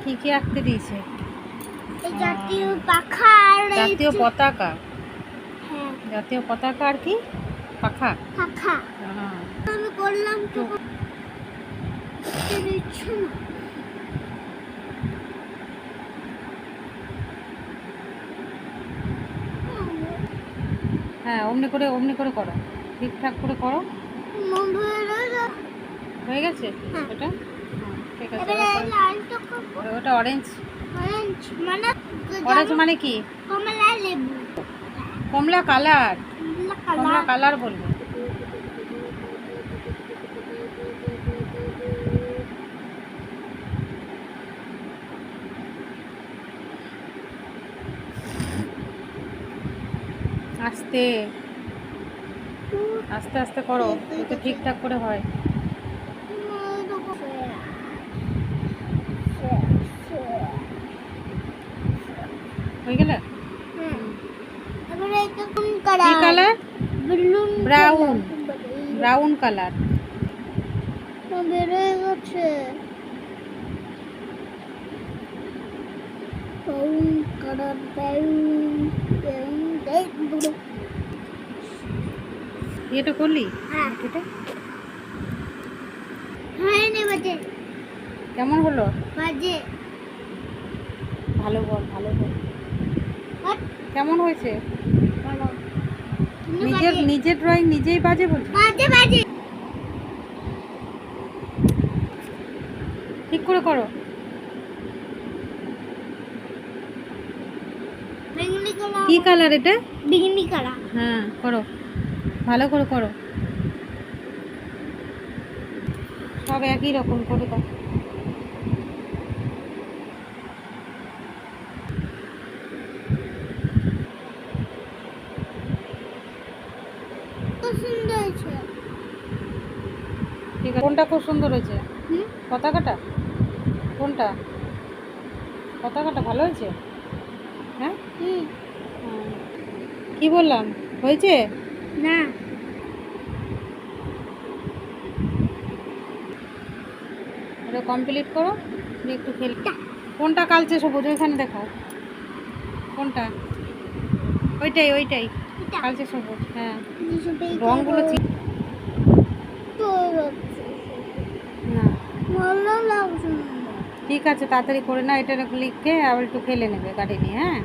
কি কি আঁকতে দিয়েছে? জাতীয় পাখা আর জাতীয় পতাকা। হ্যাঁ, জাতীয় পতাকা আর কি? পাখা। পাখা হ্যাঁ। আমি করলাম তো দিচ্ছ না। হ্যাঁ, অমনি করে করো, ঠিকঠাক করে করো। হয়ে গেছে হ্যাঁ। ওটা? ঠিক আছে। এবারে লালটা করব। ওটা অরেঞ্জ। অরেঞ্জ মানে অরেঞ্জ মানে কি? কমলা লেবু। কমলা কালার। কমলা কমলা কালার। কালার বলবে। আস্তে আস্তে আস্তে করো, যাতে ঠিকঠাক করে হয়। হয়ে গেলে? এবারে এটা কোন কি colour? Colour? Brown. Brown brown colour. বেরোয় গেছে। Brown colour, brown. এটা করলি? হ্যাঁ। এটা হয়নি বাজে। কেমন হলো? বাজে। ভালো বল, ভালো বল। বাট কেমন হয়েছে? ভালো। নিজের ড্রয়িং নিজেই বাজে বলছি। বাজে বাজে। ঠিক করে করো। বেগুনি কালার। কি কালার এটা? বেগুনি কালার। হ্যাঁ, করো, ভালো করে করো। সব একই রকম করে দাও। খুব সুন্দর হয়েছে। ঠিক আছে। কোনটা খুব সুন্দর হয়েছে? পতাকাটা? কোনটা? পতাকাটা ভালো হয়েছে? হ্যাঁ। কি বললাম? হয়েছে না। ওটা কমপ্লিট করো, দিয়ে একটু খেল। কোনটা কালচে সবুজ? ওইখানে দেখাও। কোনটা? ওইটাই ওইটাই কালচে সবুজ। হ্যাঁ, রঙগুলো না। ভালো লাগছে। ঠিক আছে, তাড়াতাড়ি করে না, এটা লিখে আবার একটু খেলে নেবে গাড়ি নিয়ে। হ্যাঁ।